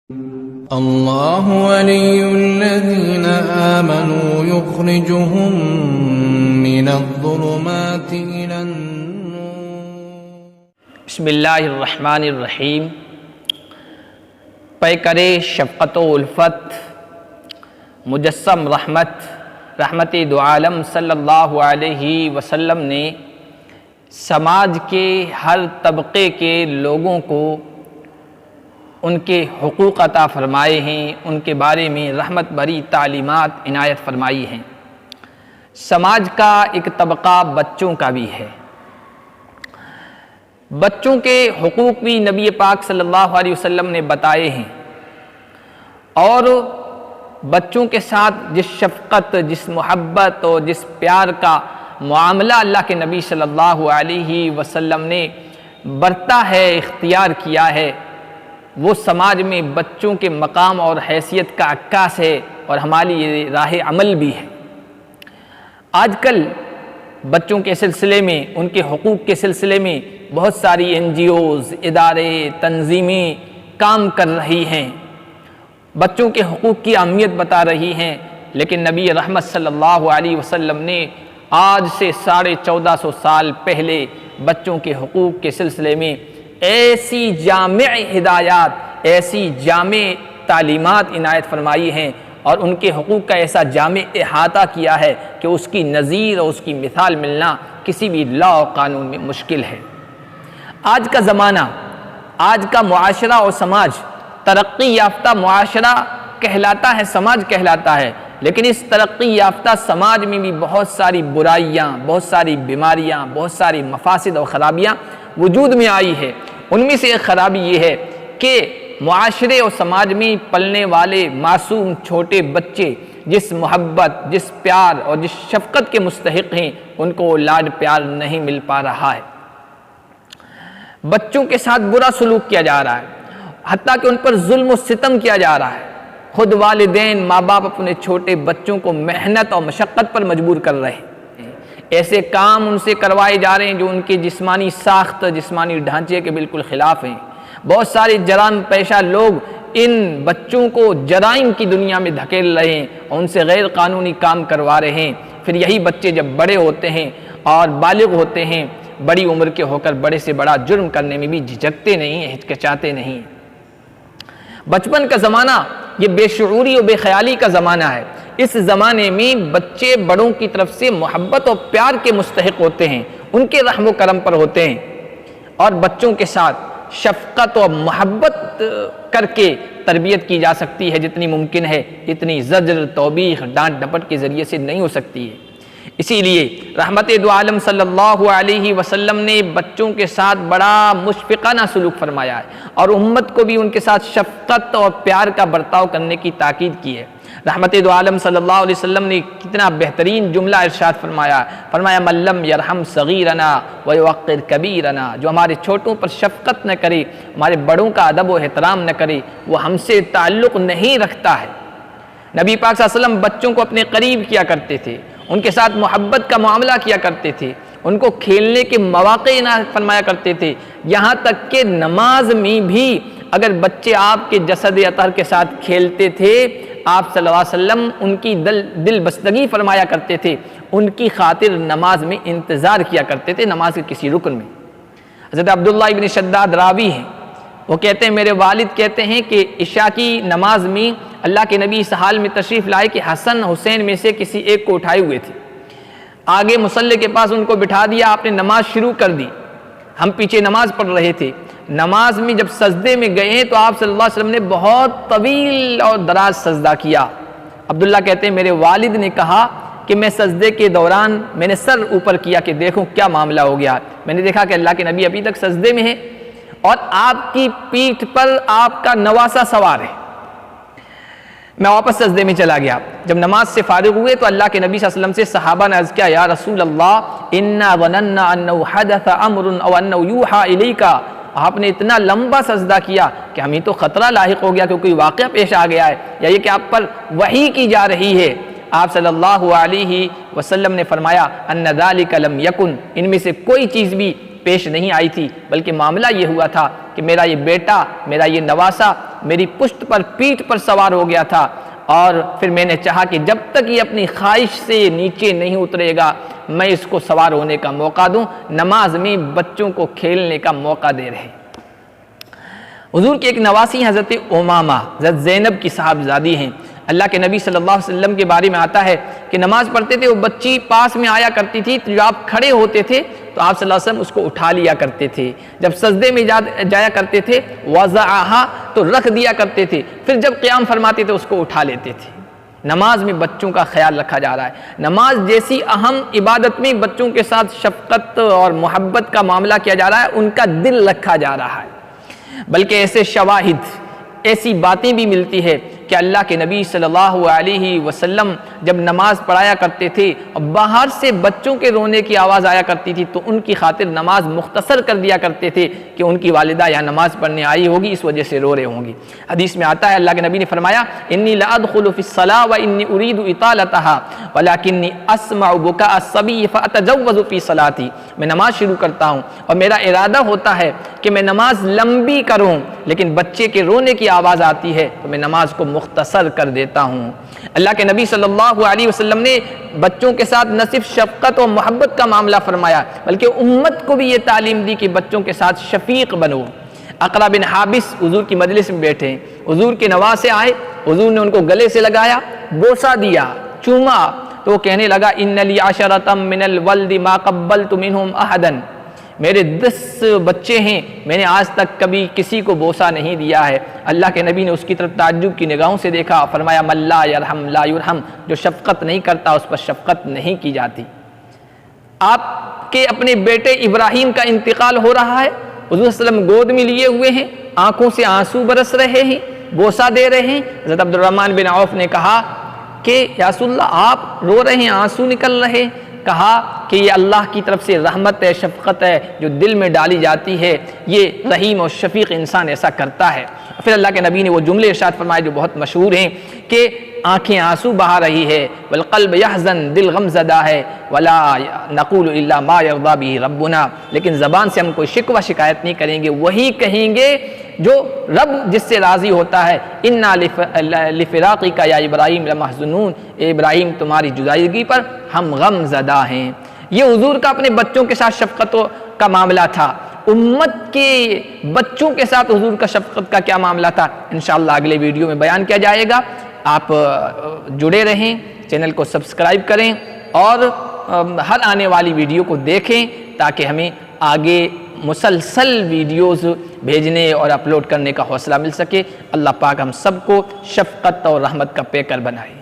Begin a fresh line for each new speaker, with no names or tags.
اللہ ولی الذین آمنوا یخرجهم من الظلمات إلى النور۔
بسم اللہ الرحمن الرحیم۔ پیکر شفقت و الفت، مجسم رحمت دو عالم صلی اللہ علیہ وسلم نے سماج کے ہر طبقے کے لوگوں کو ان کے حقوق عطا فرمائے ہیں، ان کے بارے میں رحمت بھری تعلیمات عنایت فرمائی ہیں۔ سماج کا ایک طبقہ بچوں کا بھی ہے۔ بچوں کے حقوق بھی نبی پاک صلی اللہ علیہ وسلم نے بتائے ہیں، اور بچوں کے ساتھ جس شفقت، جس محبت اور جس پیار کا معاملہ اللہ کے نبی صلی اللہ علیہ وسلم نے برتا ہے، اختیار کیا ہے، وہ سماج میں بچوں کے مقام اور حیثیت کا عکاس ہے اور ہماری یہ راہ عمل بھی ہے۔ آج کل بچوں کے سلسلے میں، ان کے حقوق کے سلسلے میں بہت ساری NGOs، ادارے، تنظیمیں کام کر رہی ہیں، بچوں کے حقوق کی اہمیت بتا رہی ہیں، لیکن نبی رحمت صلی اللہ علیہ وسلم نے آج سے 1450 سال پہلے بچوں کے حقوق کے سلسلے میں ایسی جامع ہدایات، ایسی جامع تعلیمات عنایت فرمائی ہیں اور ان کے حقوق کا ایسا جامع احاطہ کیا ہے کہ اس کی نظیر اور اس کی مثال ملنا کسی بھی لا و قانون میں مشکل ہے۔ آج کا زمانہ، آج کا معاشرہ اور سماج ترقی یافتہ معاشرہ کہلاتا ہے، سماج کہلاتا ہے، لیکن اس ترقی یافتہ سماج میں بھی بہت ساری برائیاں، بہت ساری بیماریاں، بہت ساری مفاسد اور خرابیاں وجود میں آئی ہے۔ ان میں سے ایک خرابی یہ ہے کہ معاشرے اور سماج میں پلنے والے معصوم چھوٹے بچے جس محبت، جس پیار اور جس شفقت کے مستحق ہیں، ان کو لاڈ پیار نہیں مل پا رہا ہے۔ بچوں کے ساتھ برا سلوک کیا جا رہا ہے، حتیٰ کہ ان پر ظلم و ستم کیا جا رہا ہے۔ خود والدین، ماں باپ اپنے چھوٹے بچوں کو محنت اور مشقت پر مجبور کر رہے ہیں، ایسے کام ان سے کروائے جا رہے ہیں جو ان کے جسمانی ساخت، جسمانی ڈھانچے کے بالکل خلاف ہیں۔ بہت سارے جرائم پیشہ لوگ ان بچوں کو جرائم کی دنیا میں دھکیل رہے ہیں اور ان سے غیر قانونی کام کروا رہے ہیں۔ پھر یہی بچے جب بڑے ہوتے ہیں اور بالغ ہوتے ہیں، بڑی عمر کے ہو کر بڑے سے بڑا جرم کرنے میں بھی جھجکتے نہیں ہیں، ہچکچاتے نہیں ہیں۔ بچپن کا زمانہ یہ بے شعوری اور بے خیالی کا زمانہ ہے۔ اس زمانے میں بچے بڑوں کی طرف سے محبت اور پیار کے مستحق ہوتے ہیں، ان کے رحم و کرم پر ہوتے ہیں، اور بچوں کے ساتھ شفقت اور محبت کر کے تربیت کی جا سکتی ہے جتنی ممکن ہے، اتنی زجر، توبیخ، ڈانٹ ڈپٹ کے ذریعے سے نہیں ہو سکتی ہے۔ اسی لیے رحمت دو عالم صلی اللہ علیہ وسلم نے بچوں کے ساتھ بڑا مشفقانہ سلوک فرمایا ہے، اور امت کو بھی ان کے ساتھ شفقت اور پیار کا برتاؤ کرنے کی تاکید کی ہے۔ رحمت دو عالم صلی اللہ علیہ وسلم نے کتنا بہترین جملہ ارشاد فرمایا من لم یرحم صغیرنا ویوقر کبیرنا، جو ہمارے چھوٹوں پر شفقت نہ کرے، ہمارے بڑوں کا ادب و احترام نہ کرے، وہ ہم سے تعلق نہیں رکھتا ہے۔ نبی پاک صلی اللہ علیہ وسلم بچوں کو اپنے قریب کیا کرتے تھے، ان کے ساتھ محبت کا معاملہ کیا کرتے تھے، ان کو کھیلنے کے مواقع عنایت فرمایا کرتے تھے، یہاں تک کہ نماز میں بھی اگر بچے آپ کے جسد اطہر کے ساتھ کھیلتے تھے، آپ صلی اللہ علیہ وسلم ان کی دل بستگی فرمایا کرتے تھے، ان کی خاطر نماز میں انتظار کیا کرتے تھے، نماز کے کسی رکن میں۔ حضرت عبداللہ ابن شداد راوی ہیں، وہ کہتے ہیں میرے والد کہتے ہیں کہ عشاء کی نماز میں اللہ کے نبی اس حال میں تشریف لائے کہ حسن حسین میں سے کسی ایک کو اٹھائے ہوئے تھے، آگے مصلی کے پاس ان کو بٹھا دیا، آپ نے نماز شروع کر دی، ہم پیچھے نماز پڑھ رہے تھے۔ نماز میں جب سجدے میں گئے تو آپ صلی اللہ علیہ وسلم نے بہت طویل اور دراز سجدہ کیا۔ عبداللہ کہتے ہیں میرے والد نے کہا کہ میں سجدے کے دوران میں نے سر اوپر کیا کہ دیکھوں کیا معاملہ ہو گیا، میں نے دیکھا کہ اللہ کے نبی ابھی تک سجدے میں ہے اور آپ کی پیٹھ پر آپ کا نواسہ سوار ہے۔ میں واپس سجدے میں چلا گیا۔ جب نماز سے فارغ ہوئے تو اللہ کے نبی صلی اللہ علیہ وسلم سے صحابہ نے عرض کیا یا رسول اللہ انا ظننا انه حدث امر او انه یوحى الیک، آپ نے اتنا لمبا سجدہ کیا کہ ہمیں تو خطرہ لاحق ہو گیا کہ کوئی واقعہ پیش آ گیا ہے، یا یہ کہ آپ پر وحی کی جا رہی ہے۔ آپ صلی اللہ علیہ وسلم نے فرمایا ان ذلک لم یکن، ان میں سے کوئی چیز بھی پیش نہیں آئی تھی، بلکہ معاملہ یہ ہوا تھا کہ میرا یہ بیٹا، میرا یہ نواسا میری پشت پر، پیٹھ پر سوار ہو گیا تھا، اور پھر میں نے چاہا کہ جب تک یہ اپنی خواہش سے نیچے نہیں اترے گا میں اس کو سوار ہونے کا موقع دوں۔ نماز میں بچوں کو کھیلنے کا موقع دے رہے۔ حضور کی ایک نواسی حضرت امامہ، حضرت زینب کی صاحبزادی ہیں۔ اللہ کے نبی صلی اللہ علیہ وسلم کے بارے میں آتا ہے کہ نماز پڑھتے تھے، وہ بچی پاس میں آیا کرتی تھی، تو جب آپ کھڑے ہوتے تھے تو آپ صلی اللہ علیہ وسلم اس کو اٹھا لیا کرتے تھے، جب سجدے میں جایا کرتے تھے وضعہا تو رکھ دیا کرتے تھے، پھر جب قیام فرماتے تھے اس کو اٹھا لیتے تھے۔ نماز میں بچوں کا خیال رکھا جا رہا ہے۔ نماز جیسی اہم عبادت میں بچوں کے ساتھ شفقت اور محبت کا معاملہ کیا جا رہا ہے، ان کا دل رکھا جا رہا ہے۔ بلکہ ایسے شواہد، ایسی باتیں بھی ملتی ہے کہ اللہ کے نبی صلی اللہ علیہ وسلم جب نماز پڑھایا کرتے تھے اور باہر سے بچوں کے رونے کی آواز آیا کرتی تھی تو ان کی خاطر نماز مختصر کر دیا کرتے تھے کہ ان کی والدہ یہاں نماز پڑھنے آئی ہوگی، اس وجہ سے رو رہے ہوں گی۔ حدیث میں آتا ہے اللہ کے نبی نے فرمایا انی لادخل فی الصلاۃ وانی اريد اطالتها ولکنی اسمع بکاء الصبی فاتجوز فی صلاتی، میں نماز شروع کرتا ہوں اور میرا ارادہ ہوتا ہے کہ میں نماز لمبی کروں، لیکن بچے کے رونے کی آواز آتی ہے تو میں نماز کو مختصر کر دیتا ہوں۔ اللہ کے نبی صلی اللہ علیہ وسلم نے بچوں کے ساتھ نہ صرف شفقت اور محبت کا معاملہ فرمایا بلکہ امت کو بھی یہ تعلیم دی کہ بچوں کے ساتھ شفیق بنو۔ اقرا بن حابس حضور کی مجلس میں بیٹھے، حضور کے نواسے آئے، حضور نے ان کو گلے سے لگایا، بوسہ دیا، چوما، تو وہ کہنے لگا ان لی عشرۃ من الولد ما قبلت منهم احدا، میرے 10 بچے ہیں، میں نے آج تک کبھی کسی کو بوسہ نہیں دیا ہے۔ اللہ کے نبی نے اس کی طرف تعجب کی نگاہوں سے دیکھا، فرمایا من لا یرحم لا یرحم، جو شفقت نہیں کرتا اس پر شفقت نہیں کی جاتی۔ آپ کے اپنے بیٹے ابراہیم کا انتقال ہو رہا ہے، حضور صلی اللہ علیہ وسلم گود میں لیے ہوئے ہیں، آنکھوں سے آنسو برس رہے ہیں، بوسہ دے رہے ہیں۔ حضرت عبد الرحمن بن عوف نے کہا کہ یا رسول اللہ آپ رو رہے ہیں، آنسو نکل رہے، کہا کہ یہ اللہ کی طرف سے رحمت ہے، شفقت ہے جو دل میں ڈالی جاتی ہے، یہ رحیم اور شفیق انسان ایسا کرتا ہے۔ پھر اللہ کے نبی نے وہ جملے ارشاد فرمائے جو بہت مشہور ہیں کہ آنکھیں آنسو بہا رہی ہے، والقلب یحزن، دل غم زدہ ہے، ولا نقول الا ما یرضی به ربنا، لیکن زبان سے ہم کوئی شکوہ شکایت نہیں کریں گے، وہی کہیں گے جو رب جس سے راضی ہوتا ہے۔ انا لفراقک یا ابراہیم لمحزنون، اے ابراہیم تمہاری جدائیگی پر ہم غم زدہ ہیں۔ یہ حضور کا اپنے بچوں کے ساتھ شفقت کا معاملہ تھا۔ امت کے بچوں کے ساتھ حضور کا شفقت کا کیا معاملہ تھا، انشاءاللہ اگلے ویڈیو میں بیان کیا جائے گا۔ آپ جڑے رہیں، چینل کو سبسکرائب کریں اور ہر آنے والی ویڈیو کو دیکھیں تاکہ ہمیں آگے مسلسل ویڈیوز بھیجنے اور اپلوڈ کرنے کا حوصلہ مل سکے۔ اللہ پاک ہم سب کو شفقت اور رحمت کا پیکر بنائے۔